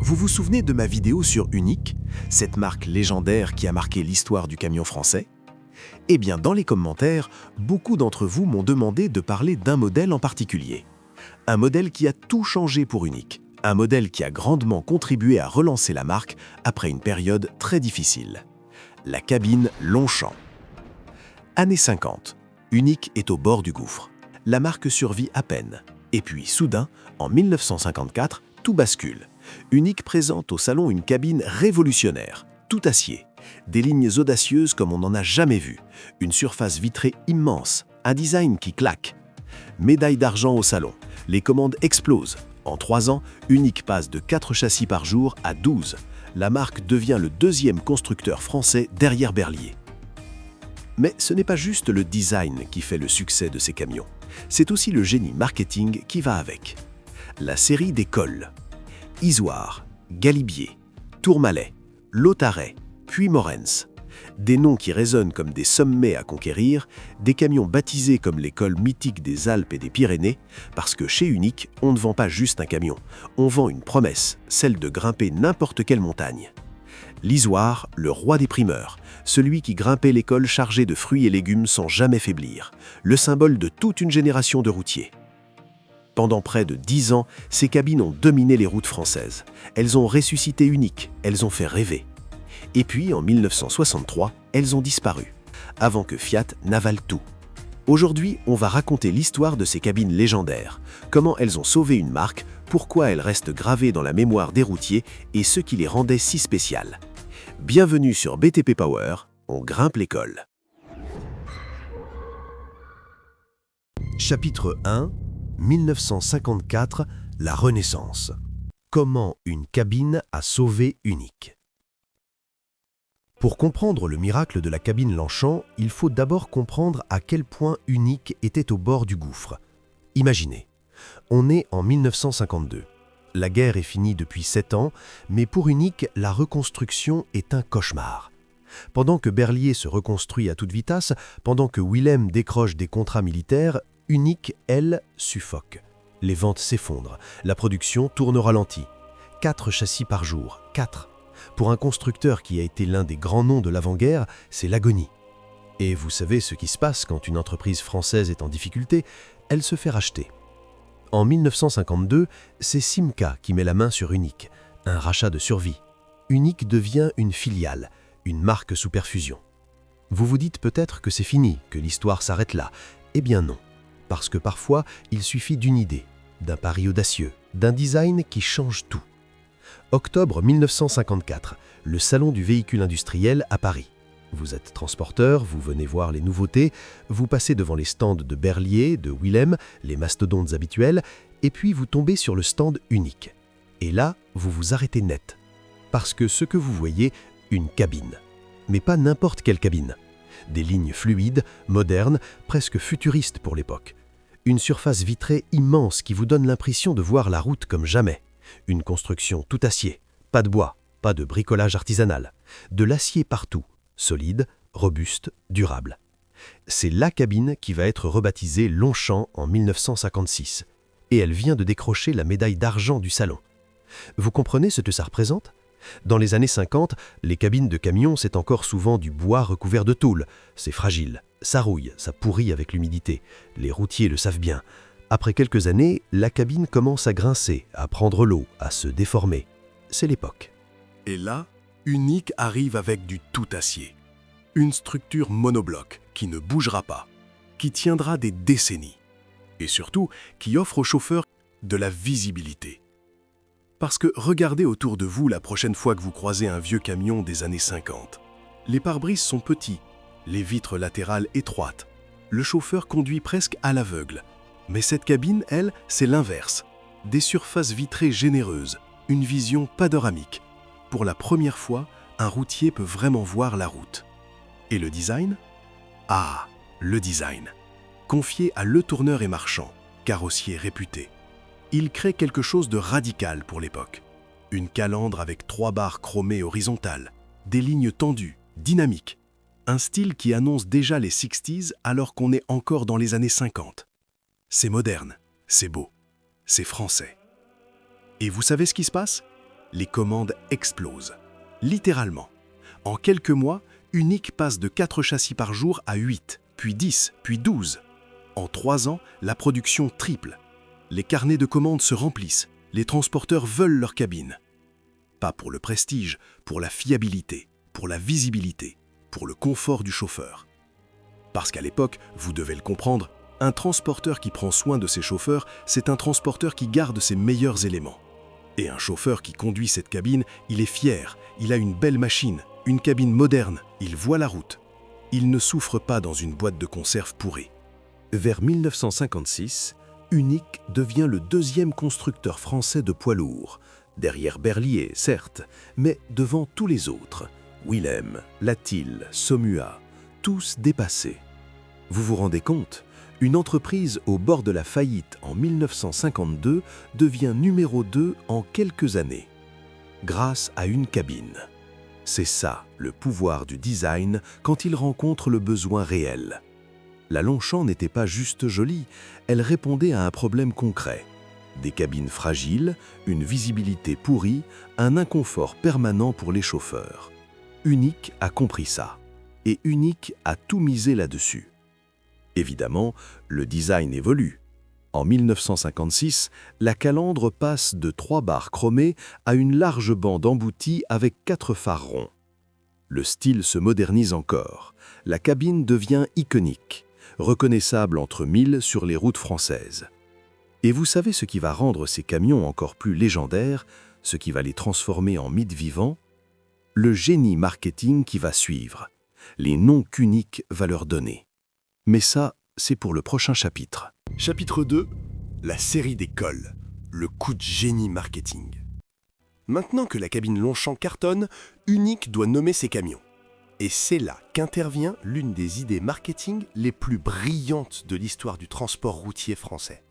Vous vous souvenez de ma vidéo sur Unique, cette marque légendaire qui a marqué l'histoire du camion français? Eh bien, dans les commentaires, beaucoup d'entre vous m'ont demandé de parler d'un modèle en particulier. Un modèle qui a tout changé pour Unique. Un modèle qui a grandement contribué à relancer la marque après une période très difficile. La cabine Longchamp. Années 50. Unique est au bord du gouffre. La marque survit à peine. Et puis, soudain, en 1954, tout bascule. Unique présente au salon une cabine révolutionnaire, tout acier. Des lignes audacieuses comme on n'en a jamais vu. Une surface vitrée immense, un design qui claque. Médaille d'argent au salon. Les commandes explosent. En 3 ans, Unique passe de 4 châssis par jour à 12. La marque devient le deuxième constructeur français derrière Berliet. Mais ce n'est pas juste le design qui fait le succès de ces camions. C'est aussi le génie marketing qui va avec. La série des cols. Isoire, Galibier, Tourmalet, Lautaret, puis Morens. Des noms qui résonnent comme des sommets à conquérir, des camions baptisés comme les cols mythiques des Alpes et des Pyrénées, parce que chez Unique, on ne vend pas juste un camion, on vend une promesse, celle de grimper n'importe quelle montagne. L'Isoire, le roi des primeurs, celui qui grimpait les cols chargés de fruits et légumes sans jamais faiblir, le symbole de toute une génération de routiers. Pendant près de 10 ans, ces cabines ont dominé les routes françaises. Elles ont ressuscité Unique, elles ont fait rêver. Et puis, en 1963, elles ont disparu, avant que Fiat n'avale tout. Aujourd'hui, on va raconter l'histoire de ces cabines légendaires, comment elles ont sauvé une marque, pourquoi elles restent gravées dans la mémoire des routiers et ce qui les rendait si spéciales. Bienvenue sur BTP Power, on grimpe l'école. Chapitre 1, 1954, la Renaissance. Comment une cabine a sauvé Unique. Pour comprendre le miracle de la cabine Longchamp, il faut d'abord comprendre à quel point Unique était au bord du gouffre. Imaginez, on est en 1952. La guerre est finie depuis 7 ans, mais pour Unique, la reconstruction est un cauchemar. Pendant que Berliet se reconstruit à toute vitesse, pendant que Willem décroche des contrats militaires, Unique, elle, suffoque. Les ventes s'effondrent, la production tourne au ralenti. 4 châssis par jour, 4. Pour un constructeur qui a été l'un des grands noms de l'avant-guerre, c'est l'agonie. Et vous savez ce qui se passe quand une entreprise française est en difficulté, elle se fait racheter. En 1952, c'est Simca qui met la main sur Unique, un rachat de survie. Unique devient une filiale, une marque sous perfusion. Vous vous dites peut-être que c'est fini, que l'histoire s'arrête là. Eh bien non, parce que parfois, il suffit d'une idée, d'un pari audacieux, d'un design qui change tout. Octobre 1954, le salon du véhicule industriel à Paris. Vous êtes transporteur, vous venez voir les nouveautés, vous passez devant les stands de Berliet, de Willem, les mastodontes habituels, et puis vous tombez sur le stand Unique. Et là, vous vous arrêtez net. Parce que ce que vous voyez, une cabine. Mais pas n'importe quelle cabine. Des lignes fluides, modernes, presque futuristes pour l'époque. Une surface vitrée immense qui vous donne l'impression de voir la route comme jamais. Une construction tout acier, pas de bois, pas de bricolage artisanal. De l'acier partout, solide, robuste, durable. C'est la cabine qui va être rebaptisée Longchamp en 1956. Et elle vient de décrocher la médaille d'argent du salon. Vous comprenez ce que ça représente ? Dans les années 50, les cabines de camions, c'est encore souvent du bois recouvert de tôle. C'est fragile, ça rouille, ça pourrit avec l'humidité. Les routiers le savent bien. Après quelques années, la cabine commence à grincer, à prendre l'eau, à se déformer. C'est l'époque. Et là, Unique arrive avec du tout acier. Une structure monobloc qui ne bougera pas, qui tiendra des décennies. Et surtout, qui offre aux chauffeurs de la visibilité. Parce que regardez autour de vous la prochaine fois que vous croisez un vieux camion des années 50. Les pare-brises sont petits, les vitres latérales étroites. Le chauffeur conduit presque à l'aveugle. Mais cette cabine, elle, c'est l'inverse. Des surfaces vitrées généreuses, une vision panoramique. Pour la première fois, un routier peut vraiment voir la route. Et le design ? Ah, le design. Confié à Le Tourneur et Marchand, carrossier réputé. Il crée quelque chose de radical pour l'époque. Une calandre avec 3 barres chromées horizontales, des lignes tendues, dynamiques. Un style qui annonce déjà les 60s alors qu'on est encore dans les années 50. C'est moderne, c'est beau, c'est français. Et vous savez ce qui se passe ? Les commandes explosent. Littéralement. En quelques mois, Unique passe de 4 châssis par jour à 8, puis 10, puis 12. En 3 ans, la production triple. Les carnets de commandes se remplissent. Les transporteurs veulent leur cabine. Pas pour le prestige, pour la fiabilité, pour la visibilité, pour le confort du chauffeur. Parce qu'à l'époque, vous devez le comprendre, un transporteur qui prend soin de ses chauffeurs, c'est un transporteur qui garde ses meilleurs éléments. Et un chauffeur qui conduit cette cabine, il est fier, il a une belle machine, une cabine moderne, il voit la route. Il ne souffre pas dans une boîte de conserve pourrie. Vers 1956, Unique devient le deuxième constructeur français de poids lourds, derrière Berliet, certes, mais devant tous les autres, Willem, Latil, Somua, tous dépassés. Vous vous rendez compte? Une entreprise au bord de la faillite en 1952 devient numéro 2 en quelques années, grâce à une cabine. C'est ça, le pouvoir du design quand il rencontre le besoin réel. La Longchamp n'était pas juste jolie, elle répondait à un problème concret. Des cabines fragiles, une visibilité pourrie, un inconfort permanent pour les chauffeurs. Unique a compris ça, et Unique a tout misé là-dessus. Évidemment, le design évolue. En 1956, la calandre passe de 3 barres chromées à une large bande emboutie avec 4 phares ronds. Le style se modernise encore. La cabine devient iconique, reconnaissable entre mille sur les routes françaises. Et vous savez ce qui va rendre ces camions encore plus légendaires, ce qui va les transformer en mythes vivants? Le génie marketing qui va suivre, les noms qu'Unique va leur donner. Mais ça, c'est pour le prochain chapitre. Chapitre 2, la série des cols, le coup de génie marketing. Maintenant que la cabine Longchamp cartonne, Unique doit nommer ses camions. Et c'est là qu'intervient l'une des idées marketing les plus brillantes de l'histoire du transport routier français.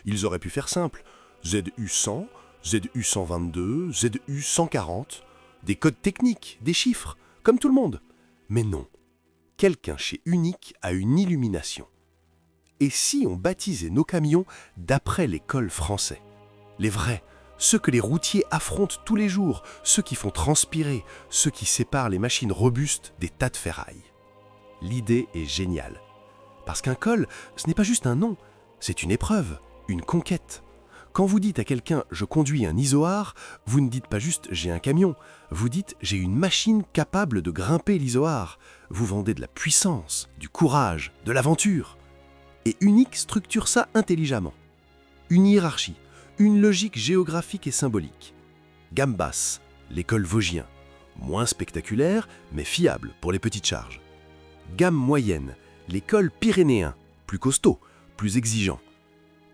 Ils auraient pu faire simple, ZU100, ZU122, ZU140, des codes techniques, des chiffres, comme tout le monde. Mais non, quelqu'un chez Unique a une illumination. Et si on baptisait nos camions d'après les cols français? Les vrais, ceux que les routiers affrontent tous les jours, ceux qui font transpirer, ceux qui séparent les machines robustes des tas de ferraille. L'idée est géniale. Parce qu'un col, ce n'est pas juste un nom, c'est une épreuve, une conquête. Quand vous dites à quelqu'un « je conduis un isoar », vous ne dites pas juste « j'ai un camion », vous dites « j'ai une machine capable de grimper l'isoar ». Vous vendez de la puissance, du courage, de l'aventure. Et Unique structure ça intelligemment. Une hiérarchie, une logique géographique et symbolique. Gamme basse, l'école Vosgien, moins spectaculaire mais fiable pour les petites charges. Gamme moyenne, l'école Pyrénéen, plus costaud, plus exigeant.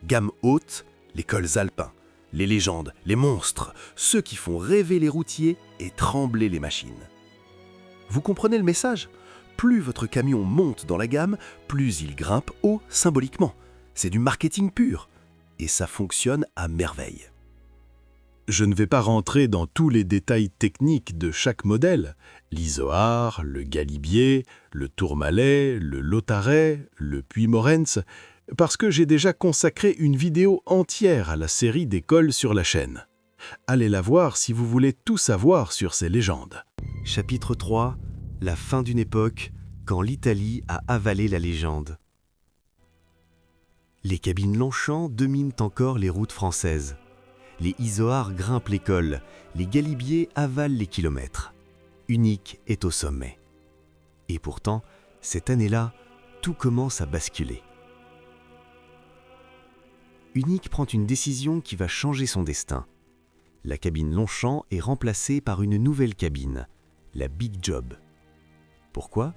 Gamme haute, les cols alpins, les légendes, les monstres, ceux qui font rêver les routiers et trembler les machines. Vous comprenez le message? Plus votre camion monte dans la gamme, plus il grimpe haut symboliquement. C'est du marketing pur. Et ça fonctionne à merveille. Je ne vais pas rentrer dans tous les détails techniques de chaque modèle. L'Isoar, le Galibier, le Tourmalet, le Lautaret, le Puymorens, parce que j'ai déjà consacré une vidéo entière à la série des cols sur la chaîne. Allez la voir si vous voulez tout savoir sur ces légendes. Chapitre 3, la fin d'une époque, quand l'Italie a avalé la légende. Les cabines Longchamp dominent encore les routes françaises. Les Isoars grimpent les cols, les Galibiers avalent les kilomètres. Unique est au sommet. Et pourtant, cette année-là, tout commence à basculer. Unique prend une décision qui va changer son destin. La cabine Longchamp est remplacée par une nouvelle cabine, la Big Job. Pourquoi?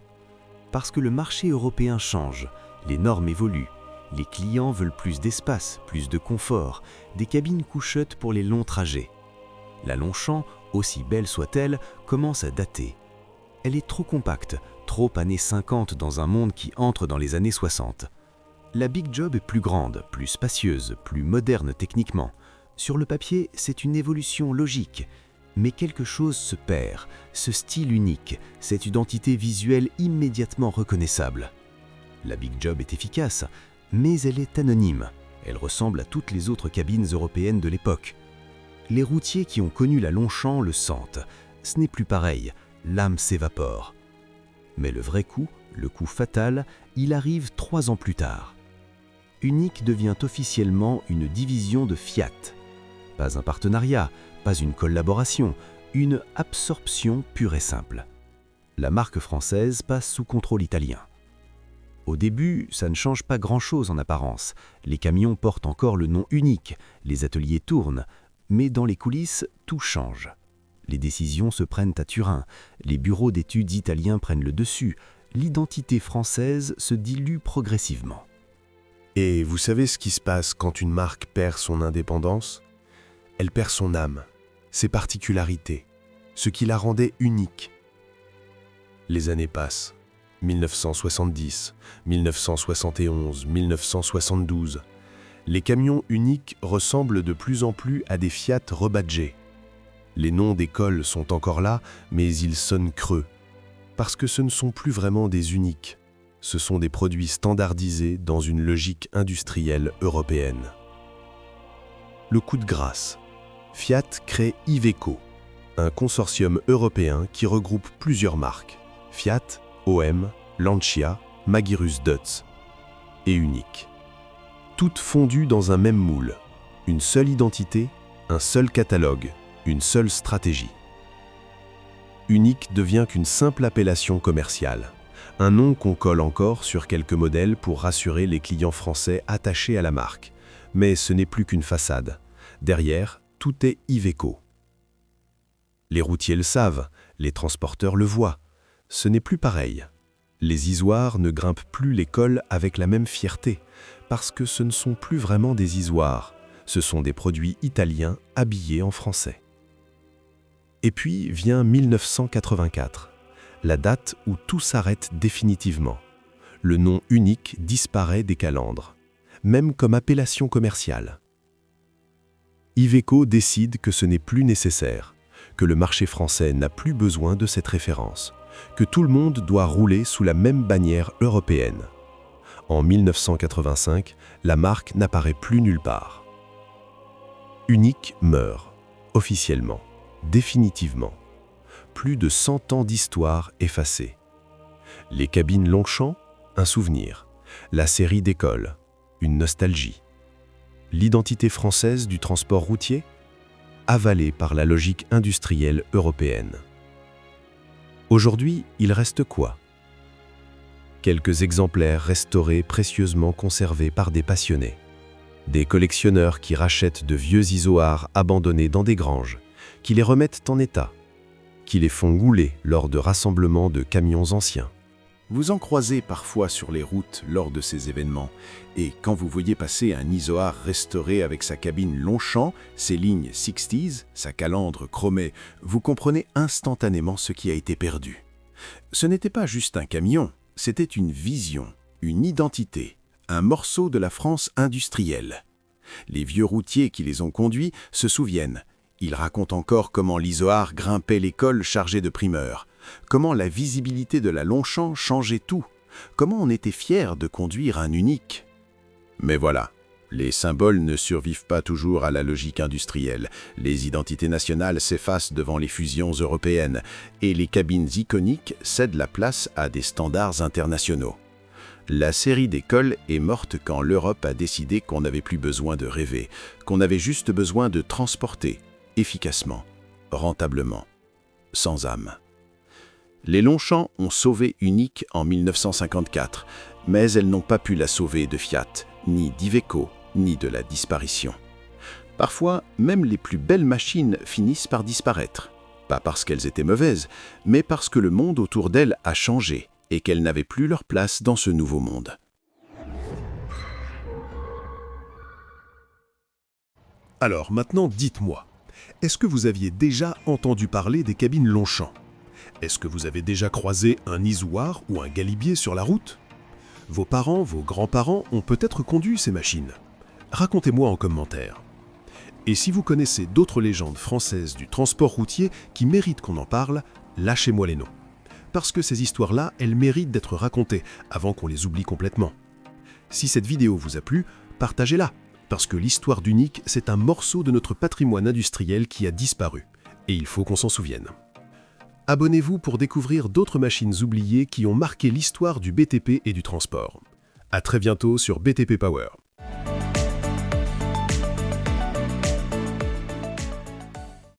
Parce que le marché européen change, les normes évoluent, les clients veulent plus d'espace, plus de confort, des cabines couchettes pour les longs trajets. La Longchamp, aussi belle soit-elle, commence à dater. Elle est trop compacte, trop années 50 dans un monde qui entre dans les années 60. La Big Job est plus grande, plus spacieuse, plus moderne techniquement. Sur le papier, c'est une évolution logique. Mais quelque chose se perd, ce style unique, cette identité visuelle immédiatement reconnaissable. La Big Job est efficace, mais elle est anonyme. Elle ressemble à toutes les autres cabines européennes de l'époque. Les routiers qui ont connu la Longchamp le sentent. Ce n'est plus pareil, l'âme s'évapore. Mais le vrai coup, le coup fatal, il arrive 3 ans plus tard. Unic devient officiellement une division de Fiat. Pas un partenariat, pas une collaboration, une absorption pure et simple. La marque française passe sous contrôle italien. Au début, ça ne change pas grand-chose en apparence. Les camions portent encore le nom Unic, les ateliers tournent, mais dans les coulisses, tout change. Les décisions se prennent à Turin, les bureaux d'études italiens prennent le dessus, l'identité française se dilue progressivement. Et vous savez ce qui se passe quand une marque perd son indépendance? Elle perd son âme, ses particularités, ce qui la rendait unique. Les années passent. 1970, 1971, 1972. Les camions Unic ressemblent de plus en plus à des Fiat rebadgés. Les noms d'écoles sont encore là, mais ils sonnent creux. Parce que ce ne sont plus vraiment des Unic. Ce sont des produits standardisés dans une logique industrielle européenne. Le coup de grâce. Fiat crée Iveco, un consortium européen qui regroupe plusieurs marques. Fiat, OM, Lancia, Magirus Dutz et Unic. Toutes fondues dans un même moule. Une seule identité, un seul catalogue, une seule stratégie. Unic devient qu'une simple appellation commerciale. Un nom qu'on colle encore sur quelques modèles pour rassurer les clients français attachés à la marque. Mais ce n'est plus qu'une façade. Derrière, tout est Iveco. Les routiers le savent, les transporteurs le voient. Ce n'est plus pareil. Les isoires ne grimpent plus les cols avec la même fierté, parce que ce ne sont plus vraiment des isoires, ce sont des produits italiens habillés en français. Et puis vient 1984, la date où tout s'arrête définitivement. Le nom Unic disparaît des calandres, même comme appellation commerciale. Iveco décide que ce n'est plus nécessaire, que le marché français n'a plus besoin de cette référence, que tout le monde doit rouler sous la même bannière européenne. En 1985, la marque n'apparaît plus nulle part. Unic meurt, officiellement, définitivement. Plus de 100 ans d'histoire effacée. Les cabines Longchamp, un souvenir. La série d'école, une nostalgie. L'identité française du transport routier, avalée par la logique industrielle européenne. Aujourd'hui, il reste quoi? Quelques exemplaires restaurés précieusement conservés par des passionnés. Des collectionneurs qui rachètent de vieux isoars abandonnés dans des granges, qui les remettent en état, qui les font rouler lors de rassemblements de camions anciens. Vous en croisez parfois sur les routes lors de ces événements, et quand vous voyez passer un isoar restauré avec sa cabine Longchamp, ses lignes 60s, sa calandre chromée, vous comprenez instantanément ce qui a été perdu. Ce n'était pas juste un camion, c'était une vision, une identité, un morceau de la France industrielle. Les vieux routiers qui les ont conduits se souviennent. Ils racontent encore comment l'isoar grimpait les cols chargés de primeurs, comment la visibilité de la Longchamp changeait tout, comment on était fier de conduire un Unic. Mais voilà, les symboles ne survivent pas toujours à la logique industrielle, les identités nationales s'effacent devant les fusions européennes, et les cabines iconiques cèdent la place à des standards internationaux. La série d'écoles est morte quand l'Europe a décidé qu'on n'avait plus besoin de rêver, qu'on avait juste besoin de transporter, efficacement, rentablement, sans âme. Les Longchamp ont sauvé Unic en 1954, mais elles n'ont pas pu la sauver de Fiat, ni d'Iveco, ni de la disparition. Parfois, même les plus belles machines finissent par disparaître. Pas parce qu'elles étaient mauvaises, mais parce que le monde autour d'elles a changé et qu'elles n'avaient plus leur place dans ce nouveau monde. Alors maintenant, dites-moi, est-ce que vous aviez déjà entendu parler des cabines Longchamp? Est-ce que vous avez déjà croisé un isoar ou un galibier sur la route? Vos parents, vos grands-parents ont peut-être conduit ces machines. Racontez-moi en commentaire. Et si vous connaissez d'autres légendes françaises du transport routier qui méritent qu'on en parle, lâchez-moi les noms. Parce que ces histoires-là, elles méritent d'être racontées avant qu'on les oublie complètement. Si cette vidéo vous a plu, partagez-la, parce que l'histoire d'Unic, c'est un morceau de notre patrimoine industriel qui a disparu. Et il faut qu'on s'en souvienne. Abonnez-vous pour découvrir d'autres machines oubliées qui ont marqué l'histoire du BTP et du transport. À très bientôt sur BTP Power.